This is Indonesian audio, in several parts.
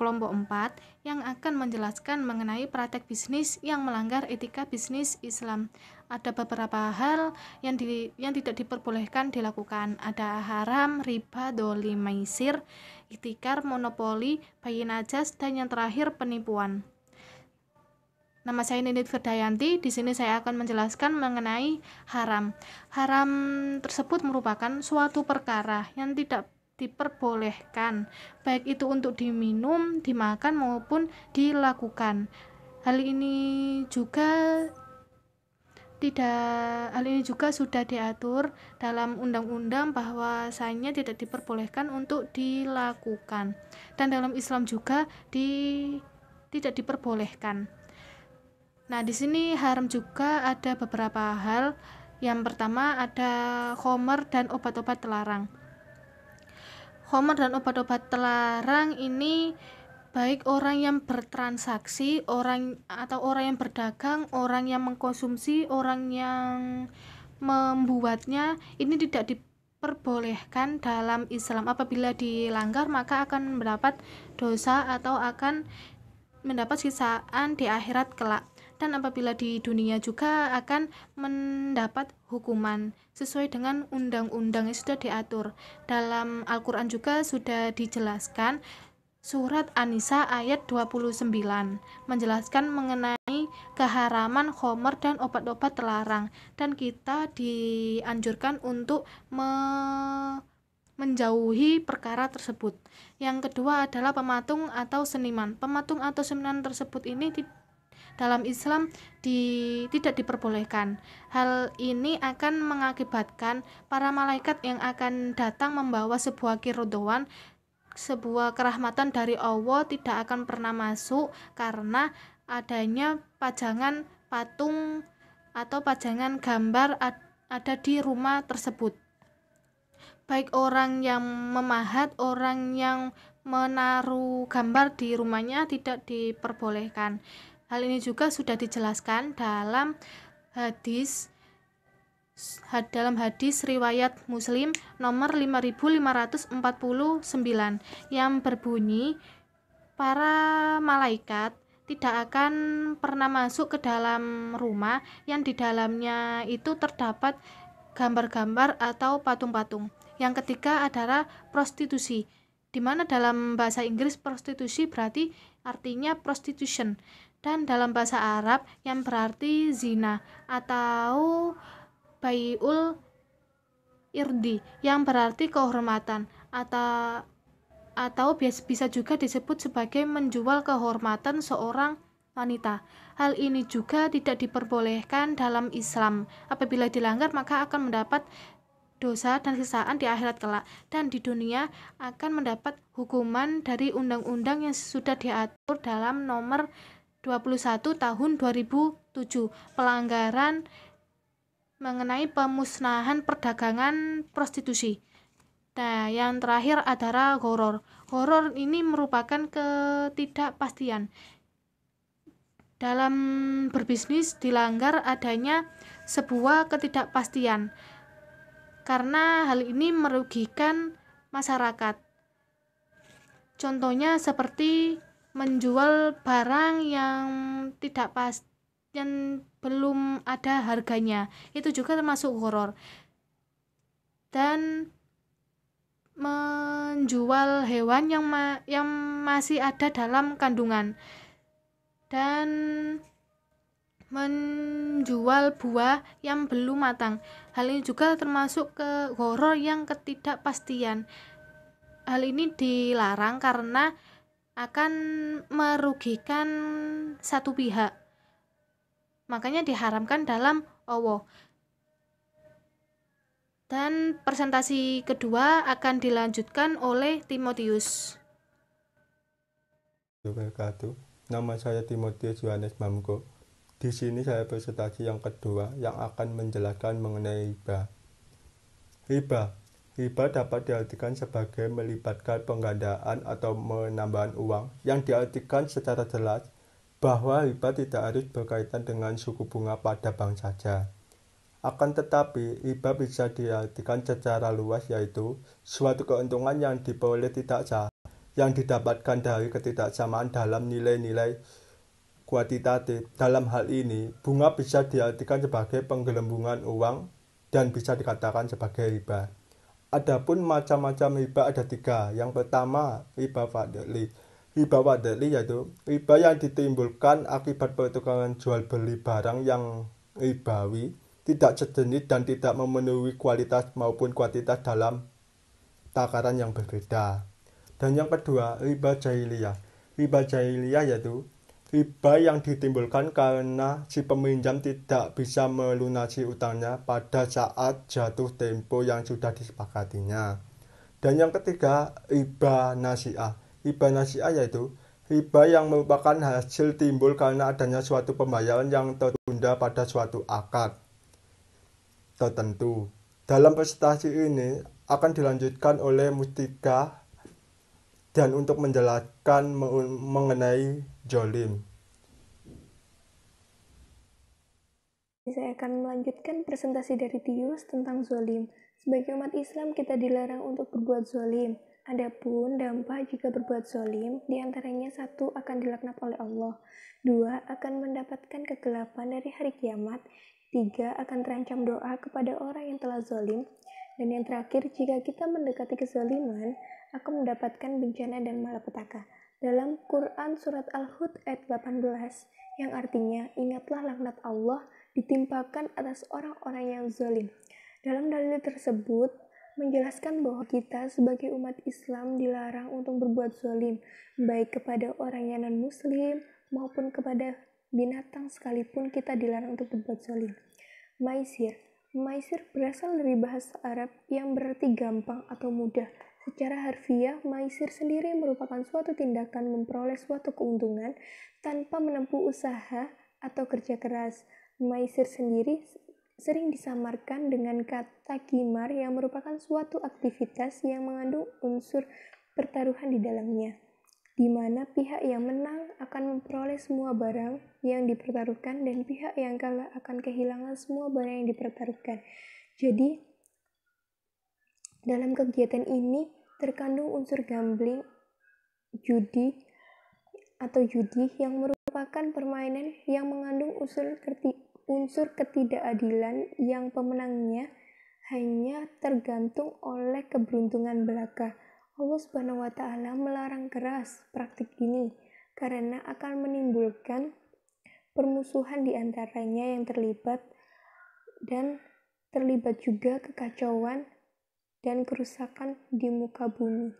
kelompok 4 yang akan menjelaskan mengenai praktek bisnis yang melanggar etika bisnis Islam. Ada beberapa hal yang tidak diperbolehkan dilakukan. Ada haram, riba, dolim, maisir, ikhtikar, monopoli, bayi najas, dan yang terakhir penipuan. Nama saya Nindit Firdayanti. Di sini saya akan menjelaskan mengenai haram. Haram tersebut merupakan suatu perkara yang tidak diperbolehkan, baik itu untuk diminum, dimakan maupun dilakukan. Hal ini juga sudah diatur dalam undang-undang bahwasanya tidak diperbolehkan untuk dilakukan. Dan dalam Islam juga tidak diperbolehkan. Nah, di sini haram juga ada beberapa hal. Yang pertama ada khamr dan obat-obat terlarang. Khamr dan obat-obat terlarang ini baik orang yang bertransaksi, orang yang berdagang, orang yang mengkonsumsi, orang yang membuatnya, ini tidak diperbolehkan dalam Islam. Apabila dilanggar maka akan mendapat dosa atau akan mendapat siksaan di akhirat kelak. Dan apabila di dunia juga akan mendapat hukuman sesuai dengan undang-undang yang sudah diatur. Dalam Al-Quran juga sudah dijelaskan, surat An-Nisa ayat 29 menjelaskan mengenai keharaman khamr dan obat-obat terlarang, dan kita dianjurkan untuk menjauhi perkara tersebut. Yang kedua adalah pematung atau seniman. Pematung atau seniman tersebut ini dalam Islam tidak diperbolehkan. Hal ini akan mengakibatkan para malaikat yang akan datang membawa sebuah keridhaan, sebuah kerahmatan dari Allah tidak akan pernah masuk karena adanya pajangan patung atau pajangan gambar ada di rumah tersebut. Baik orang yang memahat, orang yang menaruh gambar di rumahnya tidak diperbolehkan. Hal ini juga sudah dijelaskan dalam hadis riwayat Muslim nomor 5549 yang berbunyi, para malaikat tidak akan pernah masuk ke dalam rumah yang di dalamnya itu terdapat gambar-gambar atau patung-patung. Yang ketiga adalah prostitusi, di mana dalam bahasa Inggris prostitusi berarti artinya prostitution, dan dalam bahasa Arab yang berarti zina atau bai'ul irdi yang berarti kehormatan atau bisa juga disebut sebagai menjual kehormatan seorang wanita. Hal ini juga tidak diperbolehkan dalam Islam. Apabila dilanggar maka akan mendapat dosa dan siksaan di akhirat kelak, dan di dunia akan mendapat hukuman dari undang-undang yang sudah diatur dalam nomor 21 tahun 2007, pelanggaran mengenai pemusnahan perdagangan prostitusi. Nah, yang terakhir adalah gharar. Gharar ini merupakan ketidakpastian. Dalam berbisnis dilanggar adanya sebuah ketidakpastian, karena hal ini merugikan masyarakat. Contohnya seperti menjual barang yang tidak yang belum ada harganya, itu juga termasuk gharar. Dan menjual hewan yang masih ada dalam kandungan, dan menjual buah yang belum matang. Hal ini juga termasuk ke gharar yang ketidakpastian. Hal ini dilarang karena akan merugikan satu pihak, makanya diharamkan dalam Allah. Dan presentasi kedua akan dilanjutkan oleh Timotius. Nama saya Timotius Yohanes Mamko. Di sini saya presentasi yang kedua yang akan menjelaskan mengenai riba. Riba dapat diartikan sebagai melibatkan penggandaan atau penambahan uang, yang diartikan secara jelas bahwa riba tidak harus berkaitan dengan suku bunga pada bank saja. Akan tetapi, riba bisa diartikan secara luas, yaitu suatu keuntungan yang diperoleh tidak sah yang didapatkan dari ketidaksamaan dalam nilai-nilai kuantitatif. Dalam hal ini, bunga bisa diartikan sebagai penggelembungan uang dan bisa dikatakan sebagai riba. Adapun macam-macam riba ada 3. Yang pertama, riba fadli. Riba fadli yaitu riba yang ditimbulkan akibat pertukaran jual beli barang yang ribawi, tidak sejenis dan tidak memenuhi kualitas maupun kuantitas dalam takaran yang berbeda. Dan yang kedua, riba jahiliyah. Riba jahiliyah yaitu riba yang ditimbulkan karena si peminjam tidak bisa melunasi utangnya pada saat jatuh tempo yang sudah disepakatinya. Dan yang ketiga, riba nasi'ah. Riba nasi'ah yaitu riba yang merupakan hasil timbul karena adanya suatu pembayaran yang tertunda pada suatu akad tertentu. Dalam presentasi ini akan dilanjutkan oleh Mustika dan untuk menjelaskan mengenai zolim. Saya akan melanjutkan presentasi dari Tius tentang zolim. Sebagai umat Islam, kita dilarang untuk berbuat zolim. Adapun dampak jika berbuat zolim, diantaranya 1. Akan dilaknat oleh Allah, 2. Akan mendapatkan kegelapan dari hari kiamat, 3. Akan terancam doa kepada orang yang telah zolim, dan yang terakhir, jika kita mendekati kezaliman, akan mendapatkan bencana dan malapetaka. Dalam Quran Surat Al-Hud ayat 18, yang artinya, ingatlah laknat Allah ditimpakan atas orang-orang yang zalim. Dalam dalil tersebut, menjelaskan bahwa kita sebagai umat Islam dilarang untuk berbuat zalim, baik kepada orang yang non-muslim maupun kepada binatang sekalipun kita dilarang untuk berbuat zalim. Maisir. Maisir berasal dari bahasa Arab yang berarti gampang atau mudah. Secara harfiah, maisir sendiri merupakan suatu tindakan memperoleh suatu keuntungan tanpa menempuh usaha atau kerja keras. Maisir sendiri sering disamarkan dengan kata qimar yang merupakan suatu aktivitas yang mengandung unsur pertaruhan di dalamnya, di mana pihak yang menang akan memperoleh semua barang yang dipertaruhkan dan pihak yang kalah akan kehilangan semua barang yang dipertaruhkan. Jadi, dalam kegiatan ini terkandung unsur gambling, judi yang merupakan permainan yang mengandung unsur ketidakadilan yang pemenangnya hanya tergantung oleh keberuntungan belaka. Allah Subhanahu wa Ta'ala melarang keras praktik ini karena akan menimbulkan permusuhan di antaranya yang terlibat juga kekacauan dan kerusakan di muka bumi.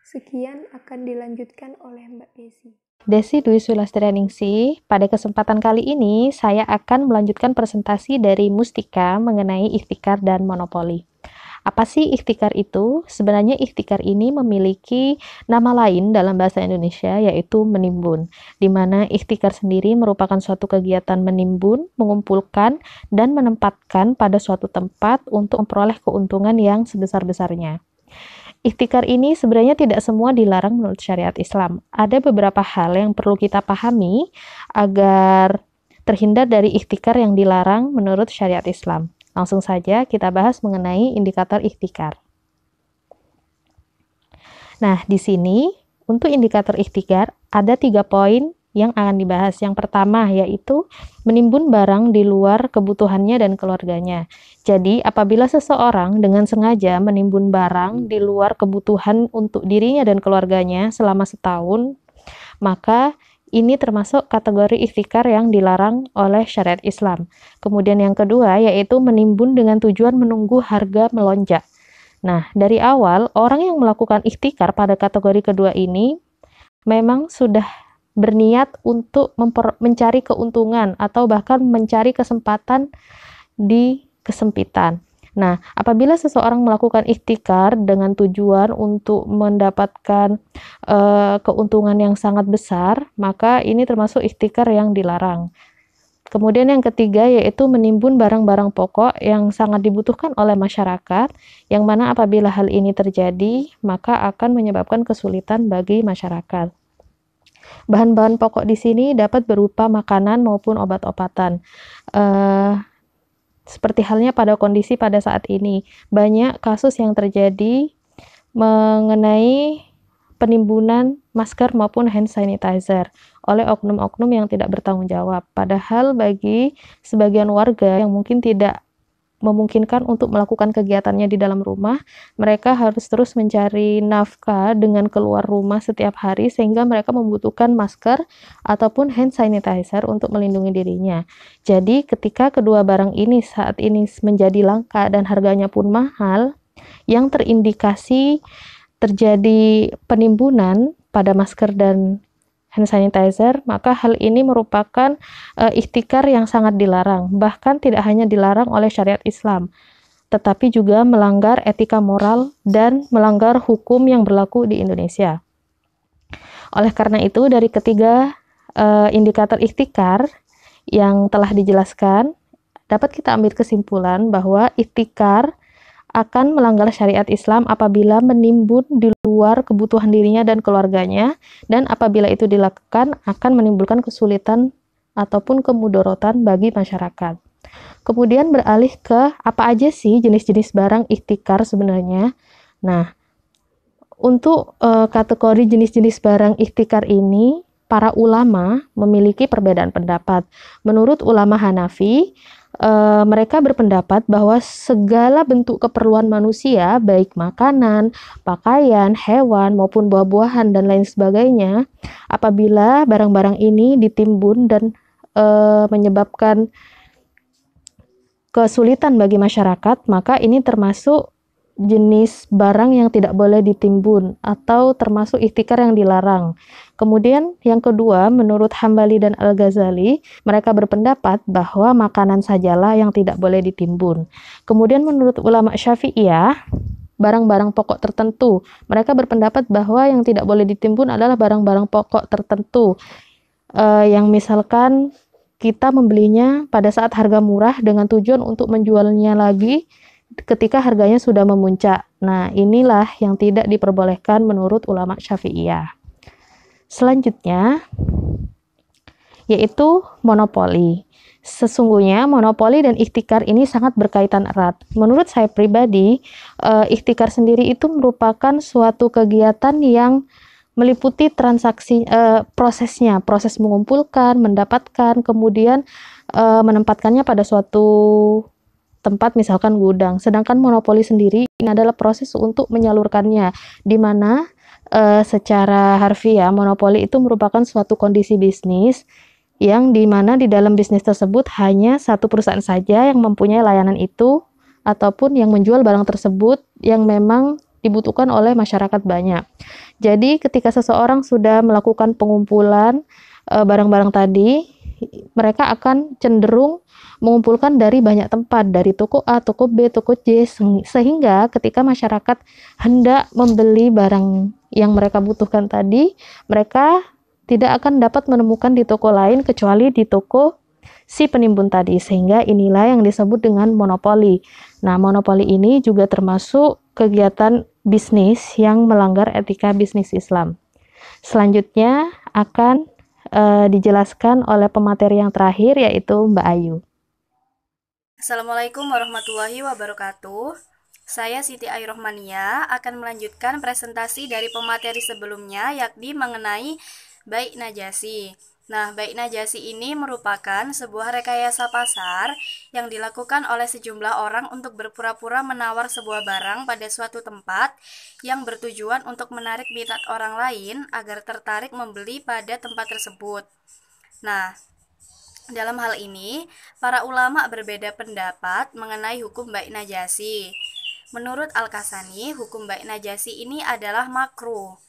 Sekian akan dilanjutkan oleh Mbak Desi. Desi Dwi Sulastrianingsih. Pada kesempatan kali ini, saya akan melanjutkan presentasi dari Mustika mengenai ikhtikar dan monopoli. Apa sih ikhtikar itu? Sebenarnya ikhtikar ini memiliki nama lain dalam bahasa Indonesia, yaitu menimbun, di mana ikhtikar sendiri merupakan suatu kegiatan menimbun, mengumpulkan, dan menempatkan pada suatu tempat untuk memperoleh keuntungan yang sebesar-besarnya. Ikhtikar ini sebenarnya tidak semua dilarang menurut syariat Islam. Ada beberapa hal yang perlu kita pahami agar terhindar dari ikhtikar yang dilarang menurut syariat Islam. Langsung saja kita bahas mengenai indikator ikhtikar. Nah, di sini untuk indikator ikhtikar ada 3 poin yang akan dibahas. Yang pertama yaitu menimbun barang di luar kebutuhannya dan keluarganya. Jadi, apabila seseorang dengan sengaja menimbun barang di luar kebutuhan untuk dirinya dan keluarganya selama setahun, maka ini termasuk kategori ikhtikar yang dilarang oleh syariat Islam. Kemudian yang kedua yaitu menimbun dengan tujuan menunggu harga melonjak. Nah, dari awal orang yang melakukan ikhtikar pada kategori kedua ini memang sudah berniat untuk mencari keuntungan atau bahkan mencari kesempatan di kesempitan. Nah, apabila seseorang melakukan ikhtikar dengan tujuan untuk mendapatkan keuntungan yang sangat besar, maka ini termasuk ikhtikar yang dilarang. Kemudian yang ketiga yaitu menimbun barang-barang pokok yang sangat dibutuhkan oleh masyarakat, yang mana apabila hal ini terjadi, maka akan menyebabkan kesulitan bagi masyarakat. Bahan-bahan pokok di sini dapat berupa makanan maupun obat-obatan. Seperti halnya pada kondisi pada saat ini, banyak kasus yang terjadi mengenai penimbunan masker maupun hand sanitizer oleh oknum-oknum yang tidak bertanggung jawab. Padahal bagi sebagian warga yang mungkin tidak memungkinkan untuk melakukan kegiatannya di dalam rumah, mereka harus terus mencari nafkah dengan keluar rumah setiap hari sehingga mereka membutuhkan masker ataupun hand sanitizer untuk melindungi dirinya. Jadi ketika kedua barang ini saat ini menjadi langka dan harganya pun mahal, yang terindikasi terjadi penimbunan pada masker dan hand sanitizer, maka hal ini merupakan ihtikar yang sangat dilarang. Bahkan tidak hanya dilarang oleh syariat Islam, tetapi juga melanggar etika moral dan melanggar hukum yang berlaku di Indonesia. Oleh karena itu, dari ketiga indikator ihtikar yang telah dijelaskan, dapat kita ambil kesimpulan bahwa ihtikar akan melanggar syariat Islam apabila menimbun di luar kebutuhan dirinya dan keluarganya, dan apabila itu dilakukan akan menimbulkan kesulitan ataupun kemudorotan bagi masyarakat. Kemudian beralih ke apa aja sih jenis-jenis barang ihtikar sebenarnya. Nah, untuk kategori jenis-jenis barang ihtikar ini, para ulama memiliki perbedaan pendapat. Menurut ulama Hanafi, mereka berpendapat bahwa segala bentuk keperluan manusia, baik makanan, pakaian, hewan, maupun buah-buahan, dan lain sebagainya, apabila barang-barang ini ditimbun dan menyebabkan kesulitan bagi masyarakat, maka ini termasuk jenis barang yang tidak boleh ditimbun atau termasuk ihtikar yang dilarang. Kemudian yang kedua, menurut Hambali dan Al-Ghazali, mereka berpendapat bahwa makanan sajalah yang tidak boleh ditimbun. Kemudian menurut ulama Syafi'iyah, barang-barang pokok tertentu, mereka berpendapat bahwa yang tidak boleh ditimbun adalah barang-barang pokok tertentu, yang misalkan kita membelinya pada saat harga murah dengan tujuan untuk menjualnya lagi ketika harganya sudah memuncak. Nah, inilah yang tidak diperbolehkan menurut ulama Syafi'iyah. Selanjutnya, yaitu monopoli. Sesungguhnya monopoli dan ihtikar ini sangat berkaitan erat. Menurut saya pribadi, ihtikar sendiri itu merupakan suatu kegiatan yang meliputi transaksi, proses mengumpulkan, mendapatkan, kemudian menempatkannya pada suatu tempat, misalkan gudang. Sedangkan monopoli sendiri ini adalah proses untuk menyalurkannya, di mana secara harfiah monopoli itu merupakan suatu kondisi bisnis yang di mana di dalam bisnis tersebut hanya satu perusahaan saja yang mempunyai layanan itu ataupun yang menjual barang tersebut yang memang dibutuhkan oleh masyarakat banyak. Jadi ketika seseorang sudah melakukan pengumpulan barang-barang tadi, mereka akan cenderung mengumpulkan dari banyak tempat, dari toko A, toko B, toko C, sehingga ketika masyarakat hendak membeli barang yang mereka butuhkan tadi, mereka tidak akan dapat menemukan di toko lain kecuali di toko si penimbun tadi, sehingga inilah yang disebut dengan monopoli. Nah, monopoli ini juga termasuk kegiatan bisnis yang melanggar etika bisnis Islam. Selanjutnya akan dijelaskan oleh pemateri yang terakhir, yaitu Mbak Ayu. Assalamualaikum warahmatullahi wabarakatuh. Saya Siti Ayu Rohmania akan melanjutkan presentasi dari pemateri sebelumnya, yakni mengenai Bai' Najasi. Nah, Bai' Najasi ini merupakan sebuah rekayasa pasar yang dilakukan oleh sejumlah orang untuk berpura-pura menawar sebuah barang pada suatu tempat yang bertujuan untuk menarik minat orang lain agar tertarik membeli pada tempat tersebut. Nah, dalam hal ini, para ulama berbeda pendapat mengenai hukum Bai' Najasi. Menurut Al-Kasani, hukum Bai' Najasi ini adalah makruh.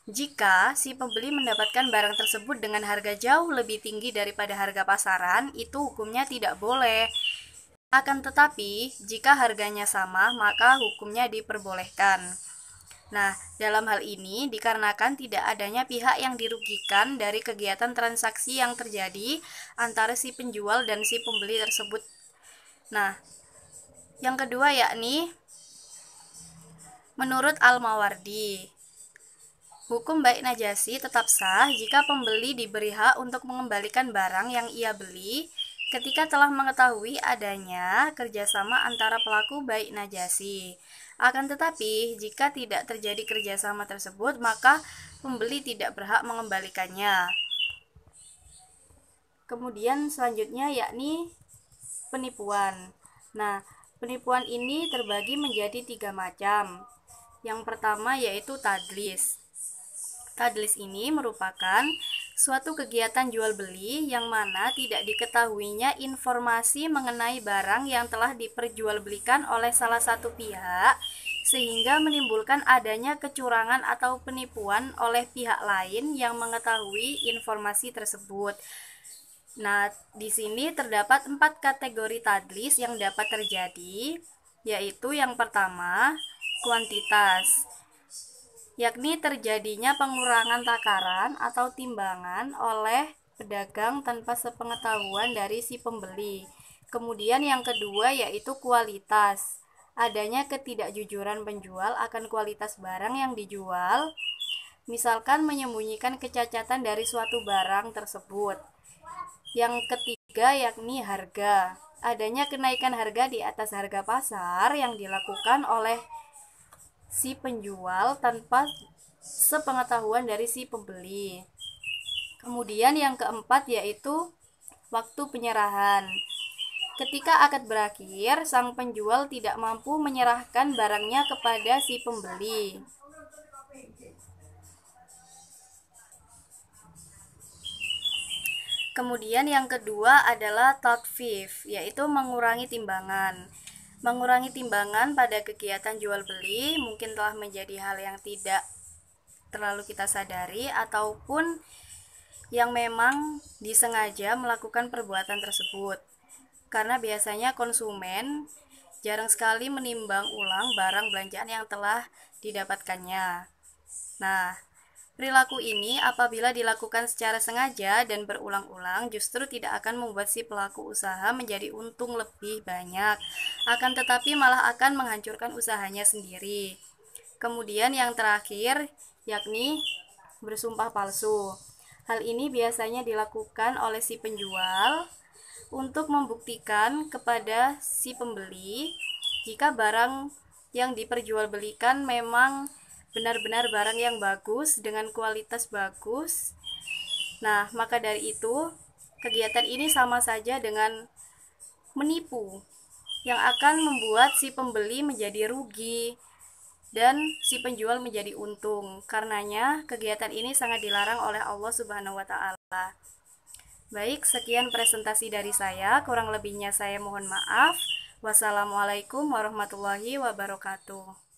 Jika si pembeli mendapatkan barang tersebut dengan harga jauh lebih tinggi daripada harga pasaran, itu hukumnya tidak boleh. Akan tetapi, jika harganya sama, maka hukumnya diperbolehkan. Nah, dalam hal ini dikarenakan tidak adanya pihak yang dirugikan dari kegiatan transaksi yang terjadi antara si penjual dan si pembeli tersebut. Nah, yang kedua yakni menurut Al-Mawardi, hukum Bai' Najasi tetap sah jika pembeli diberi hak untuk mengembalikan barang yang ia beli ketika telah mengetahui adanya kerjasama antara pelaku baik najasi. Akan tetapi, jika tidak terjadi kerjasama tersebut, maka pembeli tidak berhak mengembalikannya. Kemudian selanjutnya yakni penipuan. Nah, penipuan ini terbagi menjadi 3 macam. Yang pertama yaitu tadlis. Tadlis ini merupakan suatu kegiatan jual beli yang mana tidak diketahuinya informasi mengenai barang yang telah diperjualbelikan oleh salah satu pihak sehingga menimbulkan adanya kecurangan atau penipuan oleh pihak lain yang mengetahui informasi tersebut. Nah, di sini terdapat 4 kategori tadlis yang dapat terjadi, yaitu yang pertama, kuantitas, yakni terjadinya pengurangan takaran atau timbangan oleh pedagang tanpa sepengetahuan dari si pembeli. Kemudian yang kedua yaitu kualitas, adanya ketidakjujuran penjual akan kualitas barang yang dijual, misalkan menyembunyikan kecacatan dari suatu barang tersebut. Yang ketiga yakni harga, adanya kenaikan harga di atas harga pasar yang dilakukan oleh si penjual tanpa sepengetahuan dari si pembeli. Kemudian yang keempat yaitu waktu penyerahan. Ketika akad berakhir, sang penjual tidak mampu menyerahkan barangnya kepada si pembeli. Kemudian yang kedua adalah takhfif, yaitu mengurangi timbangan. Mengurangi timbangan pada kegiatan jual beli mungkin telah menjadi hal yang tidak terlalu kita sadari ataupun yang memang disengaja melakukan perbuatan tersebut. Karena biasanya konsumen jarang sekali menimbang ulang barang belanjaan yang telah didapatkannya. Nah, perilaku ini apabila dilakukan secara sengaja dan berulang-ulang justru tidak akan membuat si pelaku usaha menjadi untung lebih banyak, akan tetapi malah akan menghancurkan usahanya sendiri. Kemudian yang terakhir yakni bersumpah palsu. Hal ini biasanya dilakukan oleh si penjual untuk membuktikan kepada si pembeli jika barang yang diperjualbelikan memang benar-benar barang yang bagus dengan kualitas bagus. Nah, maka dari itu kegiatan ini sama saja dengan menipu yang akan membuat si pembeli menjadi rugi dan si penjual menjadi untung. Karenanya kegiatan ini sangat dilarang oleh Allah Subhanahu wa taala. Baik, sekian presentasi dari saya, kurang lebihnya saya mohon maaf. Wassalamualaikum warahmatullahi wabarakatuh.